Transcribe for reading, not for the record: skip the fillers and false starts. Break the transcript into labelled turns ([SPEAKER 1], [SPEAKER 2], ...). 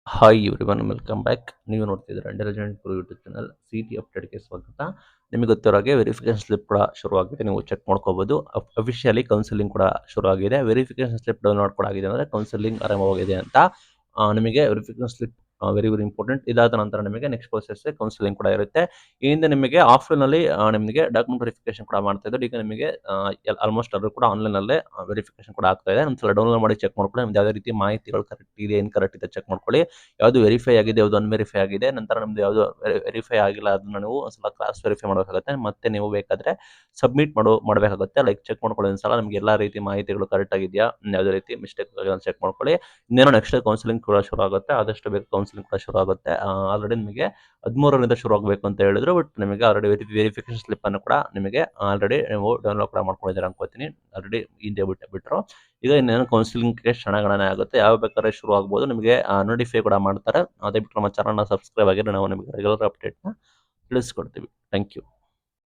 [SPEAKER 1] Hi everyone, welcome back. ನೀವು ನೋಡ್ತಿದ್ದೀರಾ intelligent ಗುರು YouTube channel. City ಅಪ್ಡೇಟ್ಗೆ ಸ್ವಾಗತ. ನಿಮಗೆ ಗೊತ್ತಿರೋ ಹಾಗೆ ವೆರಿಫಿಕೇಶನ್ ಸ್ಲಿಪ್ ಕೂಡ ಶುರುವಾಗಿದೆ, ನೀವು ಚೆಕ್ ಮಾಡ್ಕೋಬಹುದು. ಅಫಿಷಿಯಲಿ ಕೌನ್ಸಿಲಿಂಗ್ ಕೂಡ ಶುರುವಾಗಿದೆ. ವೆರಿಫಿಕೇಶನ್ ಸ್ಲಿಪ್ ಡೌನ್ಲೋಡ್ ಕೂಡ ಆಗಿದೆ ಅಂದರೆ ಕೌನ್ಸಿಲಿಂಗ್ ಆರಂಭವಾಗಿದೆ ಅಂತ. ನಿಮಗೆ verification slip very very important. ಇದಾದ ನಂತರ ನಿಮಗೆ ನೆಕ್ಸ್ಟ್ ಪ್ರೊಸೆಸ್ ಕೌನ್ಸಿಲಿಂಗ್ ಕೂಡ ಇರುತ್ತೆ. ಈ ಹಿಂದೆ ನಿಮಗೆ ಆಫ್ಲೈನಲ್ಲಿ ನಿಮಗೆ ಡಾಕ್ಯುಮೆಂಟ್ ವೆರಿಫಿಕೇಶನ್ ಕೂಡ ಮಾಡ್ತಾ ಇದ್ದಾರೆ. ಈಗ ನಿಮಗೆ ಆಲ್ಮೋಸ್ಟ್ ಎಲ್ಲರೂ ಕೂಡ ಆನ್ಲೈನಲ್ಲೇ ವೆರಿಫಿಕೇಶನ್ ಕೂಡ ಆಗ್ತಾ ಇದೆ. ಒಂದ್ಸಲ ಡೌನ್ಲೋಡ್ ಮಾಡಿ ಚೆಕ್ ಮಾಡ್ಕೊಳ್ಳಿ. ನಿಮ್ದು ಯಾವುದೇ ರೀತಿ ಮಾಹಿತಿಗಳು ಕರೆಕ್ಟ್ ಇದೆ, ಇನ್ಕರೆಕ್ಟ್ ಇದೆ ಚೆಕ್ ಮಾಡ್ಕೊಳ್ಳಿ. ಯಾವುದು ವೆರಿಫೈ ಆಗಿದೆ, ಯಾವುದು ಅನ್ವೆರಿಫೈ ಆಗಿದೆ, ನಂತರ ನಮ್ದು ಯಾವುದು ವೆರಿಫೈ ಆಗಿಲ್ಲ ಅದನ್ನ ನೀವು ಒಂದ್ಸಲ ಕ್ರಾಸ್ ವೆರಿಫೈ ಮಾಡಬೇಕಾಗುತ್ತೆ. ಮತ್ತೆ ನೀವು ಬೇಕಾದ್ರೆ ಸಬ್ಮಿಟ್ ಮಾಡಬೇಕಾಗುತ್ತೆ. ಲೈಕ್ ಚೆಕ್ ಮಾಡ್ಕೊಳ್ಳಿ ಒಂದ್ಸಲ ನಿಮ್ಗೆ ಎಲ್ಲಾ ರೀತಿ ಮಾಹಿತಿಗಳು ಕರೆಕ್ಟ್ ಆಗಿದೆಯಾ, ಯಾವುದೇ ರೀತಿ ಮಿಸ್ಟೇಕ್ ಚೆಕ್ ಮಾಡ್ಕೊಳ್ಳಿ. ಇನ್ನೇನೋ ನೆಕ್ಸ್ಟ್ ಕೌನ್ಸಿಲಿಂಗ್ ಕೂಡ ಶುರು ಆಗುತ್ತೆ, ಆದಷ್ಟು ಬೇಗ ಕೌನ್ಸಿಲಿಂಗ್ ಕೂಡ ಶುರು ಆಗುತ್ತೆ. ಆಲ್ರೆಡಿ ನಿಮಗೆ 13ರಿಂದ ಶುರು ಆಗಬೇಕು ಅಂತ ಹೇಳಿದ್ರು, ಬಟ್ ನಿಮಗೆ ಆಲ್ರೆಡಿ ವೆರಿಫಿಕೇಶನ್ ಸ್ಲಿಪ್ ಅನ್ನು ಕೂಡ ನಿಮಗೆ ಆಲ್ರೆಡಿ ನೀವು ಡೌನ್ಲೋಡ್ ಕೂಡ ಮಾಡ್ಕೊಂಡಿದ್ದೀರಾ ಅನ್ಕೋತೀನಿ. ಆಲ್ರೆಡಿ ಹಿಂದೆ ಬಿಟ್ಟರು. ಈಗ ಇನ್ನೇನು ಕೌನ್ಸಿಲಿಂಗ್‌ಗೆ ಕ್ಷಣಗಣನೆ ಆಗುತ್ತೆ. ಯಾವಾಗ ಬೇಕಾದ್ರೆ ಶುರು ಆಗ್ಬೋದು. ನಿಮಗೆ ನೋಟಿಫೈ ಕೂಡ ಮಾಡ್ತಾರೆ. ದಯವಿಟ್ಟು ನಮ್ಮ ಚಾನಲ್‌ನ ಸಬ್ಸ್ಕ್ರೈಬ್ ಆಗಿದ್ರೆ ನಾವು ನಿಮಗೆ ರೆಗ್ಯುಲರ್ ಅಪ್ಡೇಟ್‌ನ ತಿಳಿಸ್ಕೊಡ್ತೀವಿ. Thank you.